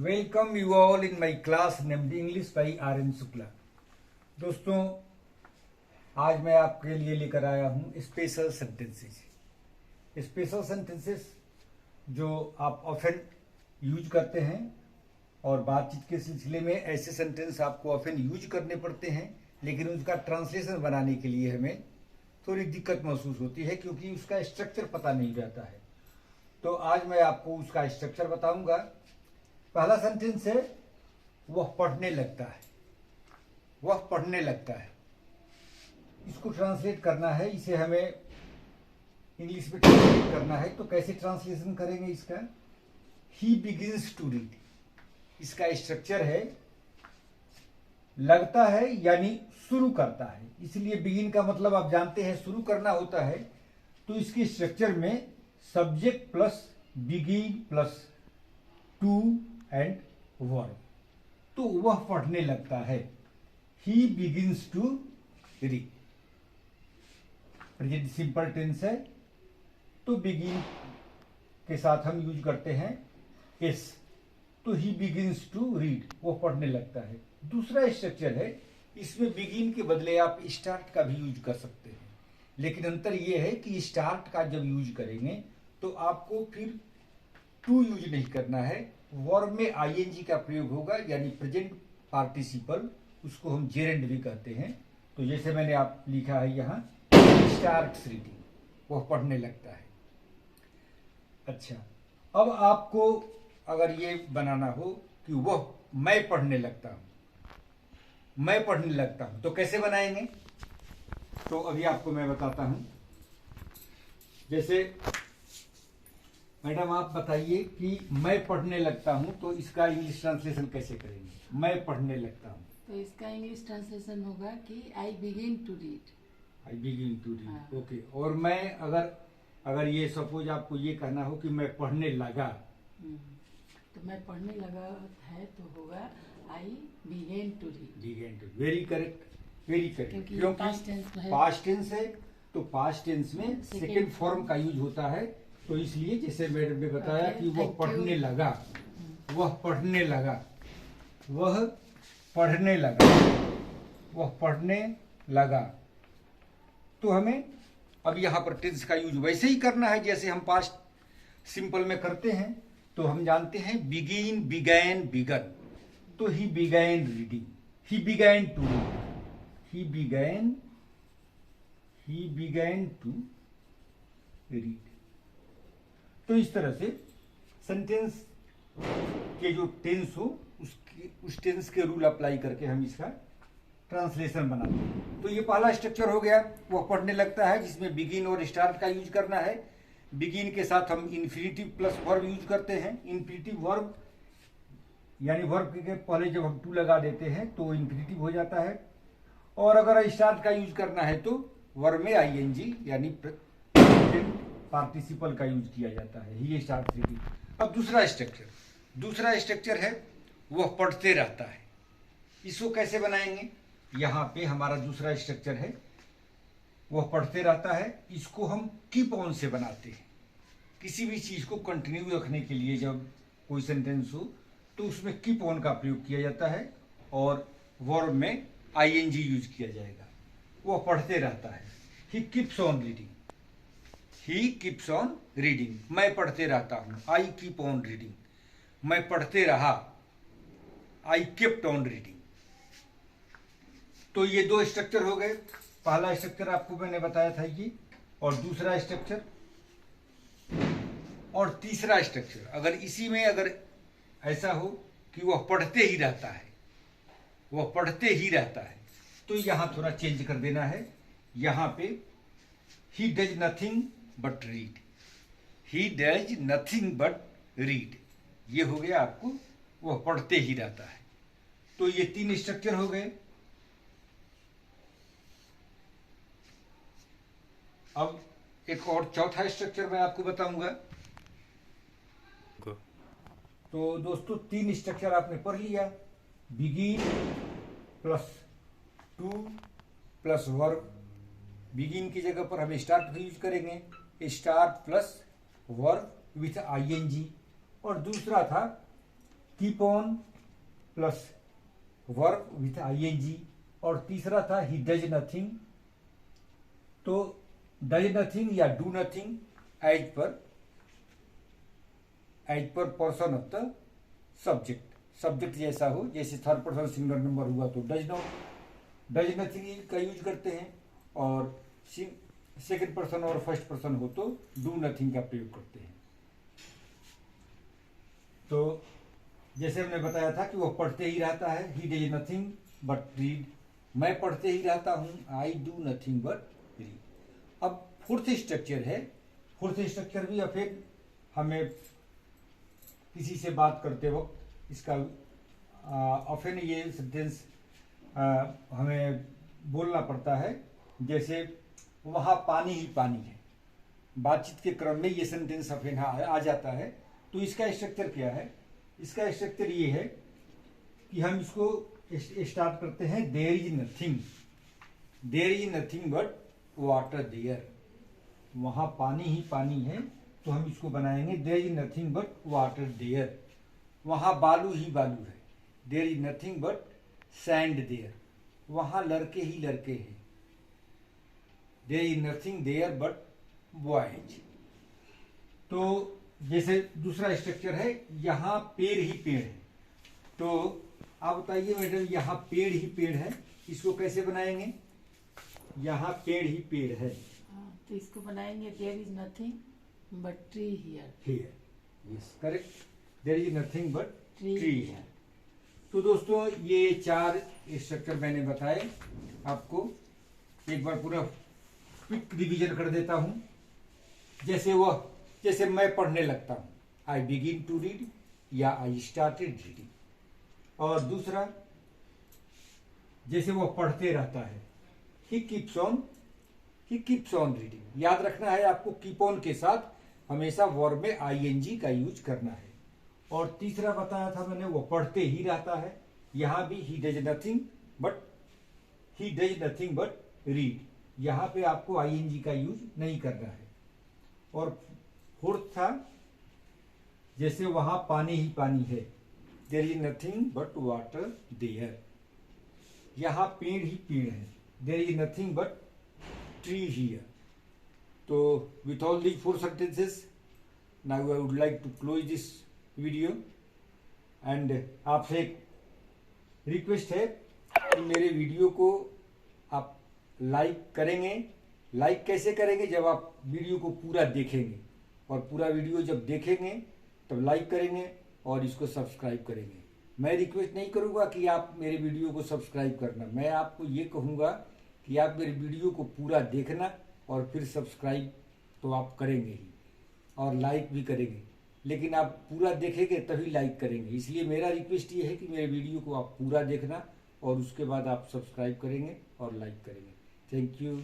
Welcome you all in my class named English by R.N. Shukla. दोस्तों, आज मैं आपके लिए लेकर आया हूँ स्पेशल सेंटेंसेस। स्पेशल सेंटेंसेस जो आप ऑफन यूज करते हैं और बातचीत के सिलसिले में ऐसे सेंटेंस आपको ऑफन यूज करने पड़ते हैं, लेकिन उसका ट्रांसलेशन बनाने के लिए हमें थोड़ी दिक्कत महसूस होती है क्योंकि उसका स्ट्रक्चर पता नहीं रहता है। तो आज मैं आपको उसका स्ट्रक्चर बताऊंगा। पहला सेंटेंस है वह पढ़ने लगता है। वह पढ़ने लगता है, इसको ट्रांसलेट करना है, इसे हमें इंग्लिश में ट्रांसलेट करना है। तो कैसे ट्रांसलेशन करेंगे इसका? ही बिगिंस टू रीड। इसका स्ट्रक्चर है लगता है यानी शुरू करता है, इसलिए बिगिन का मतलब आप जानते हैं शुरू करना होता है। तो इसके स्ट्रक्चर में subject plus begin plus to and verb. तो वह पढ़ने लगता है। He begins to read. Present simple tense है तो बिगिन के साथ हम यूज करते हैं एस। तो ही बिगिंस टू रीड, वो पढ़ने लगता है। दूसरा स्ट्रक्चर है, इसमें बिगिन के बदले आप स्टार्ट का भी यूज कर सकते हैं, लेकिन अंतर यह है कि स्टार्ट का जब यूज करेंगे तो आपको फिर टू यूज नहीं करना है। वर्ब में आईएनजी का प्रयोग होगा, यानी प्रेजेंट पार्टिसिपल, उसको हम जेरेंड भी कहते हैं। तो जैसे मैंने आप लिखा है यहाँ, स्टार्ट्स रीडिंग, वह पढ़ने लगता है। अच्छा, अब आपको अगर ये बनाना हो कि वह मैं पढ़ने लगता हूं, मैं पढ़ने लगता हूं, तो कैसे बनाएंगे? तो अभी आपको मैं बताता हूं। जैसे मैडम आप बताइए कि मैं पढ़ने लगता हूं, तो इसका इंग्लिश ट्रांसलेशन कैसे करेंगे? मैं पढ़ने लगता हूं तो इसका इंग्लिश ट्रांसलेशन होगा कि I begin to read. I begin to read, okay. और मैं अगर ये सपोज आपको ये कहना हो कि मैं पढ़ने लगा, तो मैं पढ़ने लगा है तो होगा I began to read. Begin to, very correct, very correct. क्योंकि पास्ट टेंस है तो पास्ट टेंस में सेकेंड फॉर्म का यूज होता है। तो इसलिए जैसे मैडम ने बताया कि वह पढ़ने लगा, वह पढ़ने लगा, वह पढ़ने लगा, वह पढ़ने लगा। तो हमें अब यहाँ पर टेंस का यूज वैसे ही करना है जैसे हम पास्ट सिंपल में करते हैं। तो हम जानते हैं बिगिन, बिगैन, बिगन। तो he began reading, he began to read, he began to read. तो इस तरह से सेंटेंस के जो टेंस हो उस टेंस के रूल अप्लाई करके हम इसका ट्रांसलेशन बनाते हैं। तो ये पहला स्ट्रक्चर हो गया, वह पढ़ने लगता है, जिसमें बिगिन और स्टार्ट का यूज करना है। बिगिन के साथ हम इन्फिनिटिव प्लस वर्ब यूज करते हैं। इन्फिनिटिव वर्ब यानी वर्ब के पहले जब हम टू लगा देते हैं तो इन्फिनिटिव हो जाता है। और अगर स्टार्ट का यूज करना है तो वर्ब में आईएनजी यानी पार्टिसिपल का यूज किया जाता है। ही स्टार्ट रीडिंग। अब दूसरा स्ट्रक्चर है वह पढ़ते रहता है। इसको कैसे बनाएंगे? यहाँ पे हमारा दूसरा स्ट्रक्चर है, वह पढ़ते रहता है। इसको हम कीप ऑन से बनाते हैं। किसी भी चीज को कंटिन्यू रखने के लिए जब कोई सेंटेंस हो तो उसमें कीप ऑन का प्रयोग किया जाता है और वर्ब में आईएनजी यूज किया जाएगा। वह पढ़ते रहता है। He keeps on reading, he keeps on reading. मैं पढ़ते रहता हूं, आई कीप ऑन रीडिंग। मैं पढ़ते रहा, आई केप्ट ऑन रीडिंग। तो ये दो स्ट्रक्चर हो गए। पहला स्ट्रक्चर आपको मैंने बताया था ये, और दूसरा स्ट्रक्चर और तीसरा स्ट्रक्चर। अगर इसी में अगर ऐसा हो कि वह पढ़ते ही रहता है, वह पढ़ते ही रहता है, तो यहां थोड़ा चेंज कर देना है। यहां पे ही does nothing but read, he does nothing but read, ये हो गया आपको वह पढ़ते ही रहता है। तो ये तीन स्ट्रक्चर हो गए। अब एक और चौथा स्ट्रक्चर मैं आपको बताऊंगा। तो दोस्तों, तीन स्ट्रक्चर आपने पढ़ लिया। Begin plus to plus verb. Begin की जगह पर हम स्टार्ट यूज करेंगे, start plus verb with ING. और दूसरा था keep on plus verb with ING, और तीसरा था ही डज नथिंग। तो डज नथिंग या do nothing as per person of the subject जैसा हो, जैसे थर्ड पर्सन सिंगुलर नंबर हुआ तो डज नथिंग का यूज करते हैं, और सेकंड पर्सन और फर्स्ट पर्सन हो तो डू नथिंग का प्रयोग करते हैं। तो जैसे हमने बताया था कि वो पढ़ते ही रहता है, ही डज नथिंग बट रीड। मैं पढ़ते ही रहता हूं, I do nothing but read. अब फोर्थ स्ट्रक्चर भी फिर हमें किसी से बात करते वक्त इसका ऑफन ये सेंटेंस हमें बोलना पड़ता है, जैसे वहां पानी ही पानी है। बातचीत के क्रम में ये सेंटेंस ऑफन आ जाता है। तो इसका स्ट्रक्चर क्या है? इसका स्ट्रक्चर ये है कि हम इसको स्टार्ट करते हैं, there is nothing but water there. वहां पानी ही पानी है, तो हम इसको बनाएंगे there is nothing but water there. वहां बालू ही बालू है, there is nothing but sand there. वहां लड़के ही लड़के हैं, there is nothing there but boys. तो जैसे दूसरा स्ट्रक्चर है, यहाँ पेड़ ही पेड़ है। तो आप बताइए मैडम, यहाँ पेड़ ही पेड़ है, इसको कैसे बनाएंगे? यहाँ पेड़ ही पेड़ है, तो इसको बनाएंगे there is nothing but tree here. Yes correct, there is nothing but tree tree है। तो दोस्तों ये 4 स्ट्रक्चर मैंने बताए आपको। एक बार पूरा क्विक रिवीजन कर देता हूं। जैसे मैं पढ़ने लगता हूं, आई बिगिन टू रीड या आई स्टार्टेड रीडिंग। और दूसरा, जैसे वो पढ़ते रहता है, ही कीप्स ऑन रीडिंग। याद रखना है आपको, कीप ऑन के साथ हमेशा वर्ब में आईएनजी का यूज करना है। और तीसरा बताया था मैंने, वो पढ़ते ही रहता है, यहां भी ही डज नथिंग बट रीड। यहां पे आपको आईएनजी का यूज नहीं करना है। और फोर्थ था, जैसे वहां पानी ही पानी है, there is nothing but water there. यहां पेड़ ही पेड़ है, there is nothing but tree here. तो with all these 4 sentences, now I would like to close this video. And आपसे एक रिक्वेस्ट है कि मेरे वीडियो को आप लाइक करेंगे। लाइक कैसे करेंगे? जब आप वीडियो को पूरा देखेंगे, और पूरा वीडियो जब देखेंगे तब लाइक करेंगे और इसको सब्सक्राइब करेंगे। मैं रिक्वेस्ट नहीं करूंगा कि आप मेरे वीडियो को सब्सक्राइब करना, मैं आपको ये कहूंगा कि आप मेरे वीडियो को पूरा देखना और फिर सब्सक्राइब तो आप करेंगे ही और लाइक भी करेंगे, लेकिन आप पूरा देखेंगे तभी लाइक करेंगे। इसलिए मेरा रिक्वेस्ट ये है कि मेरे वीडियो को आप पूरा देखना और उसके बाद आप सब्सक्राइब करेंगे और लाइक करेंगे। Thank you.